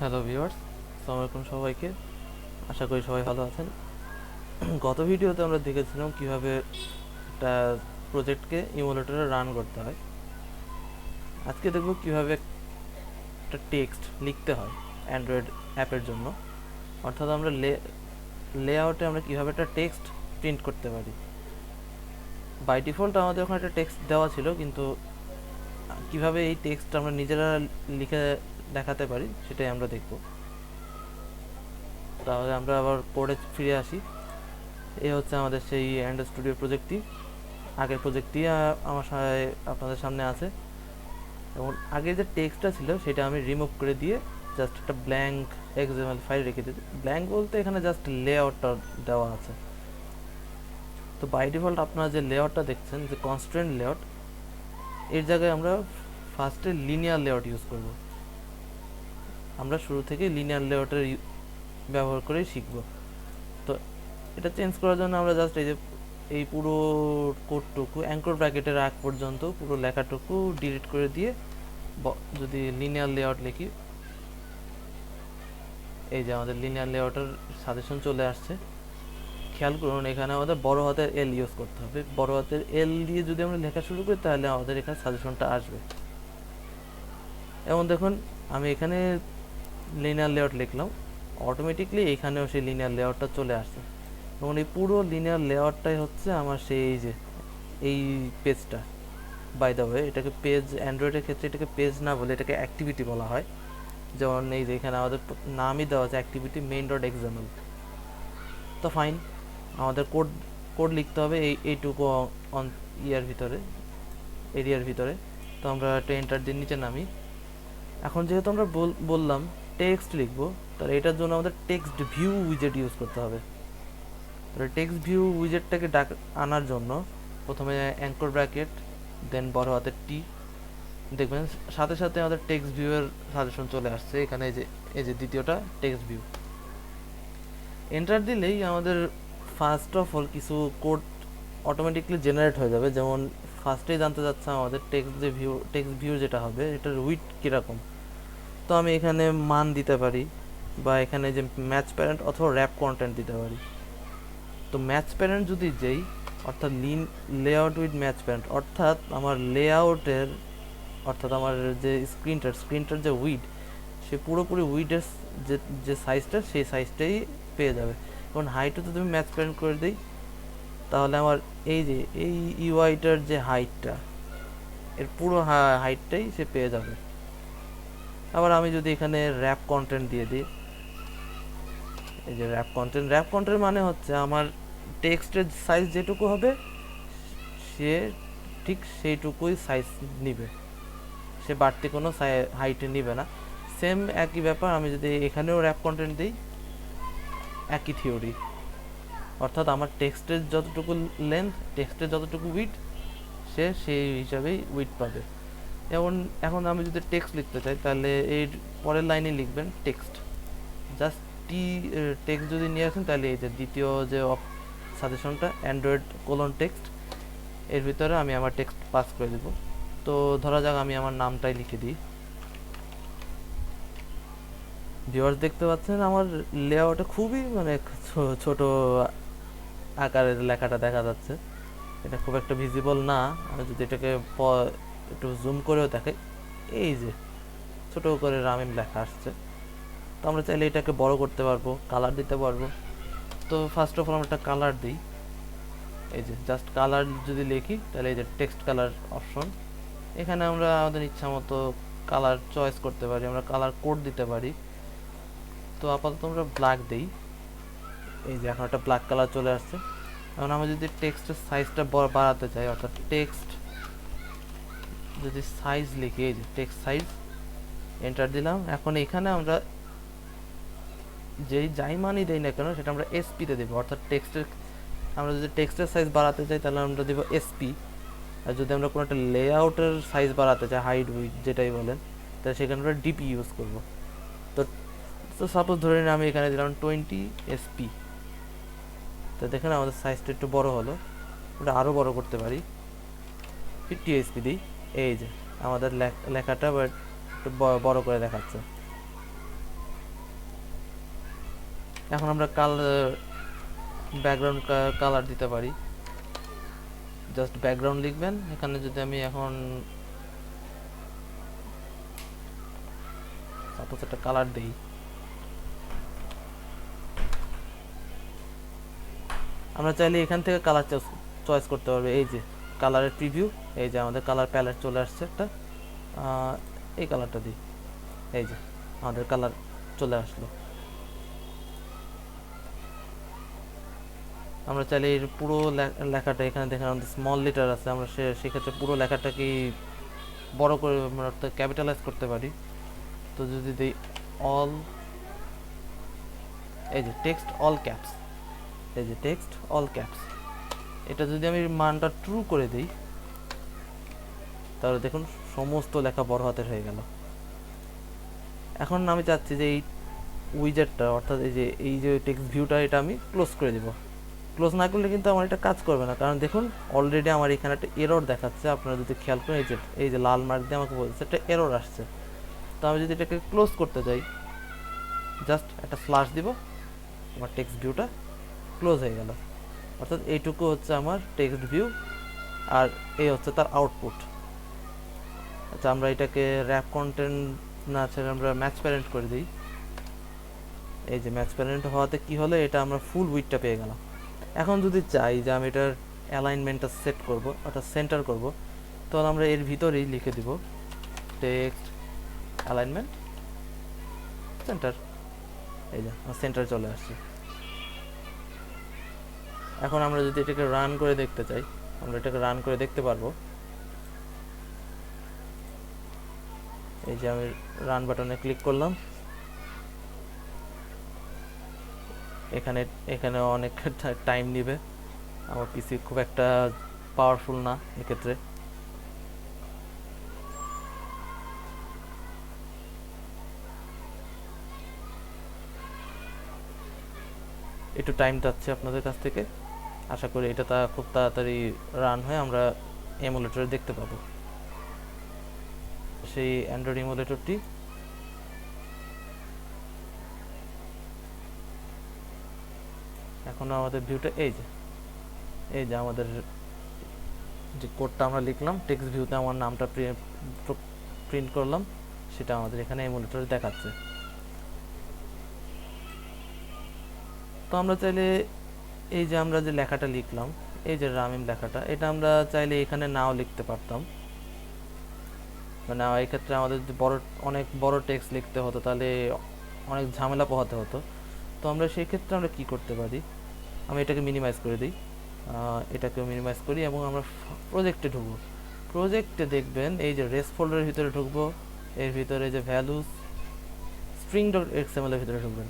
Hello viewers, আসসালামু আলাইকুম সবাইকে। আশা করি সবাই ভালো আছেন। গত ভিডিওতে আমরা দেখেছিলাম কিভাবে একটা প্রজেক্টকে ইমুলেটরে রান করতে হয়। আজকে দেখব কিভাবে একটা টেক্সট লিখতে হয় অ্যান্ড্রয়েড অ্যাপের জন্য। অর্থাৎ আমরা লেআউটে আমরা কিভাবে একটা টেক্সট প্রিন্ট করতে পারি। বাই ডিফল্ট আমাদের ওখানে একটা টেক্সট দেওয়া ছিল, কিন্তু কিভাবে এই টেক্সট আমরা নিজেরা লিখে দেখাতে পারি সেটাই আমরা দেখব। তাহলে আমরা আবার কোডে ফিরে আসি। এই হচ্ছে আমাদের সেই অ্যান্ড্রয়েড স্টুডিও প্রজেক্টটি। আগের প্রজেক্টটি আমার আপনাদের সামনে আছে, এবং আগে যে টেক্সটটা ছিল সেটা আমি রিমুভ করে দিয়ে জাস্ট একটা ব্ল্যাঙ্ক এক্সএমএল ফাইল রেখে দিই। ব্ল্যাঙ্ক বলতে এখানে জাস্ট লেআউটটা দেওয়া আছে। তো বাই ডিফল্ট আপনারা যে লেআউটটা দেখছেন, যে কনস্ট্রেন্ট লেআউট, এর জায়গায় আমরা ফার্স্টে লিনিয়ার লেআউট ইউজ করব। আমরা শুরু থেকে লিনিয়ার লেআউটের ব্যবহার করেই শিখব। তো এটা চেঞ্জ করার জন্য আমরা জাস্ট এই পুরো কোডটুকু অ্যাঙ্কর ব্র্যাকেটের আগ পর্যন্ত পুরো লেখাটুকু ডিলিট করে দিয়ে যদি লিনিয়ার লেআউট লিখি, এই যে আমাদের লিনিয়ার লেআউটের সাজেশন চলে আসছে। খেয়াল করুন, এখানে আমাদের বড় হাতের এল ইউজ করতে হবে। বড় হাতের এল দিয়ে যদি আমরা লেখা শুরু করি তাহলে আমাদের এখানে সাজেশনটা আসবে। এবং দেখুন, আমি এখানে লিনিয়ার লেআউট লিখলাম, অটোমেটিকলি এখানেও সেই লিনিয়ার লেআউটটা চলে আসছে। এবং এই পুরো লিনিয়ার লেআউটটাই হচ্ছে আমার সেই যে এই পেজটা। বাই দ্য ওয়ে, এটাকে পেজ, অ্যান্ড্রয়েডের ক্ষেত্রে এটাকে পেজ না বলে এটাকে অ্যাক্টিভিটি বলা হয়। যেমন এই যে এখানে আমাদের নামই দেওয়া আছে অ্যাক্টিভিটি মেইন ডট এক্সাম্পল। তো ফাইন, আমাদের কোড লিখতে হবে এইটুকু অন এরিয়ার ভিতরে। তো আমরা একটা এন্টার দিয়ে নিচে নামি। এখন যেহেতু আমরা বললাম টেক্সট লিখবো, তাহলে এটার জন্য আমাদের টেক্সট ভিউ উইজেট ইউজ করতে হবে। তাহলে টেক্সট ভিউ উইজেটটাকে আনার জন্য প্রথমে অ্যাঙ্কর ব্র্যাকেট, দেন বড় হাতের টি। দেখবেন সাথে সাথে আমাদের টেক্সট ভিউয়ের সাজেশন চলে আসছে। এখানে এই যে দ্বিতীয়টা টেক্সট ভিউ। এন্টার দিলেই আমাদের ফার্স্ট অফ অল কিছু কোড অটোমেটিকলি জেনারেট হয়ে যাবে। যেমন ফার্স্টেই জানতে চাচ্ছে আমাদের টেক্সট ভিউ যেটা হবে এটার উইডথ কীরকম। তো আমি এখানে মান দিতে পারি, বা এখানে যে ম্যাচ প্যারেন্ট অথবা র্যাপ কন্টেন্ট দিতে পারি। তো ম্যাচ প্যারেন্ট যদি যেই, অর্থাৎ লেআউট উইথ ম্যাচ প্যারেন্ট, অর্থাৎ আমার লেআউটের, অর্থাৎ আমার যে স্ক্রিনটার যে উইড, সে পুরোপুরি উইডের যে সাইজটা, সেই সাইজটাই পেয়ে যাবে। এবং হাইটও যদি আমি ম্যাচ প্যারেন্ট করে দিই, তাহলে আমার এই যে এই ইউআইটার যে হাইটটা, এর পুরো হাইটটাই সে পেয়ে যাবে। আবার আমি যদি এখানে র্যাপ কন্টেন্ট দিয়ে দিই, এই যে র্যাপ কন্টেন্ট মানে হচ্ছে আমার টেক্সটের সাইজ যেটুকু হবে সে ঠিক সেইটুকুই সাইজ নিবে, সে বাড়তি কোনো হাইটে নিবে না। সেম একই ব্যাপার আমি যদি এখানেও র্যাপ কন্টেন্ট দিই, একই থিওরি। অর্থাৎ আমার টেক্সটের যতটুকু লেন্থ, টেক্সটের যতটুকু উইডথ, সে সেই হিসাবেই উইডথ পাবে। এখন আমি যদি টেক্সট লিখতে চাই, তাহলে এর পরের লাইনে লিখবেন টেক্সট। জাস্ট টেক্সট যদি নিয়ে আসেন, তাহলে এই যে দ্বিতীয় যে সাজেশনটা অ্যান্ড্রয়েড টেক্সট, এর ভিতরে আমি আমার টেক্সট পাস করে দেব। তো ধরা যাক আমি আমার নামটাই লিখে দিই। ভিউয়ার্স দেখতে পাচ্ছেন আমার লেআউটে খুবই ছোট আকারের লেখাটা দেখা যাচ্ছে। এটা খুব একটা ভিজিবল না। আমি যদি এটাকে একটু জুম করেও দেখাই, এই যে ছোট করে রামিম লেখা আসছে। তো আমরা চাইলে এটাকে বড় করতে পারবো, কালার দিতে পারবো। তো ফার্স্ট অফ অল আমরা একটা কালার দিই। এই যে জাস্ট কালার যদি লিখি, তাহলে এই যে টেক্সট কালার অপশন, এখানে আমরা আমাদের ইচ্ছা মতো কালার চয়েস করতে পারি, আমরা কালার কোড দিতে পারি। তো আপাতত আমরা ব্ল্যাক দিই। এই যে এখন একটা ব্ল্যাক কালার চলে আসছে। এখন আমরা যদি টেক্সটের সাইজটা বাড়াতে চাই, অর্থাৎ টেক্সট যদি সাইজ লিখি, এই যে টেক্সট সাইজ, এন্টার দিলাম। এখন এখানে আমরা যাই মানই দেই না কেন, সেটা আমরা এসপিতে দেবো। অর্থাৎ আমরা যদি টেক্সটের সাইজ বাড়াতে চাই, তাহলে আমরা দেবো এসপি। আর যদি আমরা কোনো একটা লেআউটের সাইজ বাড়াতে চাই, হাইট উইডথ যেটাই বলেন, তাহলে সেখানে আমরা ডিপি ইউজ করব। তো সাপোজ ধরে নিন আমি এখানে দিলাম 20 এসপি। তো দেখেন আমাদের সাইজটা একটু বড় হলো। ওটা আরও বড় করতে পারি, 50 এসপি দিই। এই যে আমাদের লেখাটা একটু বড় করে দেখাচ্ছে। এখন আমরা ব্যাকগ্রাউন্ড কালার দিতে পারি। জাস্ট ব্যাকগ্রাউন্ড লিখবেন। এখানে যদি আমি এখন সাপোজ একটা কালার দিই, আমরা চাইলে এখান থেকে কালার চয়েস করতে পারবো। এই যে কালারের প্রিভিউ, এই যে আমাদের কালার প্যালেট চলে আসছে একটা। এই কালারটা দিই, এই যে আমাদের কালার চলে আসলো। আমরা চাইলে এর পুরো লেখাটা, এখানে দেখেন আমাদের স্মল লেটার আছে, আমরা সেক্ষেত্রে পুরো লেখাটাকে বড় করে অর্থাৎ ক্যাপিটালাইজ করতে পারি। তো যদি দিই অল, এই যে টেক্সট অল ক্যাপস, এই যে টেক্সট অল ক্যাপস, এটা যদি আমি মানটা ট্রু করে দিই, তাহলে দেখুন সমস্ত লেখা বড় হাতের হয়ে গেল। এখন আমি চাচ্ছি যে এই উইজেটটা, অর্থাৎ এই যে টেক্সট ভিউটা, এটা আমি ক্লোজ করে দিব। ক্লোজ না করলে কিন্তু আমার এটা কাজ করবে না, কারণ দেখুন অলরেডি আমার এখানে একটা এরর দেখাচ্ছে। আপনারা যদি খেয়াল করেন, এই যে লাল মার্ক দিয়ে আমাকে বলছে একটা এরর আসছে। তো আমি যদি এটাকে ক্লোজ করতে যাই, জাস্ট একটা স্ল্যাশ দিব, আমার টেক্সট ভিউটা ক্লোজ হয়ে গেল। অর্থাৎ এইটুকু হচ্ছে আমার টেক্সট ভিউ, আর এই হচ্ছে তার আউটপুট। আচ্ছা, আমরা এটাকে র্যাপ কন্টেন্ট না ছেড়ে আমরা ম্যাচ প্যারেন্ট করে দিই। এই যে ম্যাচ প্যারেন্ট হওয়াতে কি হলো, এটা আমরা ফুল উইডটা পেয়ে গেলাম। এখন যদি চাই যে আমি এটার অ্যালাইনমেন্টটা সেট করব, অর্থাৎ সেন্টার করব, তাহলে আমরা এর ভিতরেই লিখে দিব টেক্সট অ্যালাইনমেন্ট সেন্টার। এই যে সেন্টার চলে আসছে। এখন আমরা যদি এটাকে রান করে দেখতে চাই, আমরা এটাকে রান করে দেখতে পারবো। এই যে আমি রান বাটনে ক্লিক করলাম, এখানে অনেক টাইম নেবে, আমার পিসি খুব একটা পাওয়ারফুল না, এক্ষেত্রে একটু টাইম চাচ্ছে আপনাদের কাছ থেকে। আশা করি এটা খুব তাড়াতাড়ি রান হয়ে আমরা এমুলেটরে দেখতে পাবো সেই অ্যান্ড্রয়েড এমুলেটরটি। এখন আমাদের ভিউটা এই যে আমাদের যে কোডটা আমরা লিখলাম টেক্সট ভিউতে, আমার নামটা প্রিন্ট করলাম, সেটা আমাদের এখানে এমুলেটরে দেখাচ্ছে। তো আমরা চাইলে এই যে আমরা যে লেখাটা লিখলাম, এই যে রামিম লেখাটা, এটা আমরা চাইলে এখানে নাও লিখতে পারতাম। মানে এই ক্ষেত্রে আমাদের যদি অনেক বড় টেক্সট লিখতে হতো, তাহলে অনেক ঝামেলা পোহাতে হতো। তো আমরা সেই ক্ষেত্রে আমরা কি করতে পারি, আমি এটাকে মিনিমাইজ করে দিই, এটাকেও মিনিমাইজ করি, এবং আমরা প্রজেক্টে ঢুকবো। প্রজেক্টে দেখবেন এই যে রেস ফোল্ডারের ভিতরে ঢুকবো, এর ভিতরে যে ভ্যালুস স্ট্রিং ডট এক্সএমএল এর ভিতরে ঢুকবেন।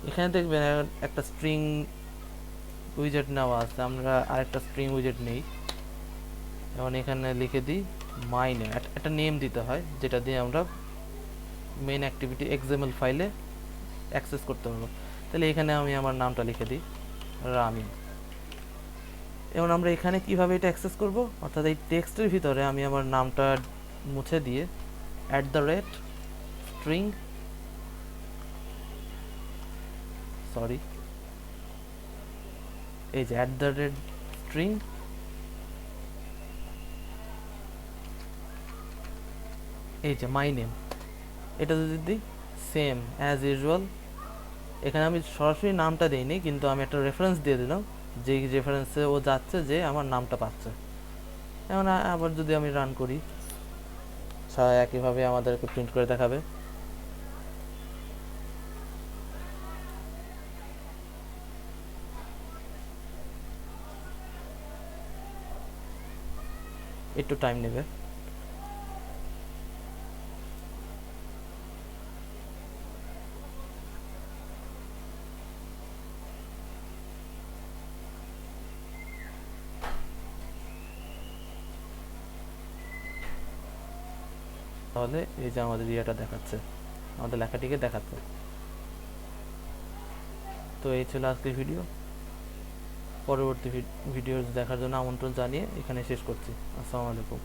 এখানে দেখবেন একটা স্ট্রিং উইজেট নেওয়া আছে, আমরা আরেকটা স্ট্রিং উইজেট নেই। এবং এখানে লিখে দিই মাই নেম, একটা নেম দিতে হয়, যেটা দিয়ে আমরা মেইন অ্যাক্টিভিটি এক্সএমএল ফাইলে অ্যাক্সেস করতে পারবো। তাহলে এখানে আমি আমার নামটা লিখে দিই রামিন। এবং আমরা এখানে কিভাবে এটা অ্যাক্সেস করব, অর্থাৎ এই টেক্সটের ভিতরে আমি আমার নামটা মুছে দিয়ে @string, সরি, এই যে @string, এই যে মাই নেম, এটা যদি দিই সেম অ্যাজ ইউজুয়াল। এখানে আমি সরাসরি নামটা দিইনি, কিন্তু আমি একটা রেফারেন্স দিয়ে দিলাম, যেই রেফারেন্সে ও যাচ্ছে যে আমার নামটা পাচ্ছে। এখন আবার যদি আমি রান করি, একইভাবে আমাদেরকে প্রিন্ট করে দেখাবে। একটু টাইম নেবে। তাহলে এই যে আমাদের ইয়েটা দেখাচ্ছে, আমাদের লেখাটিকে দেখাচ্ছে। তো এই ছিল আজকের ভিডিও। পরবর্তী ভিডিও দেখার জন্য আমন্ত্রণ জানিয়ে এখানে শেষ করছি। আসসালামু আলাইকুম।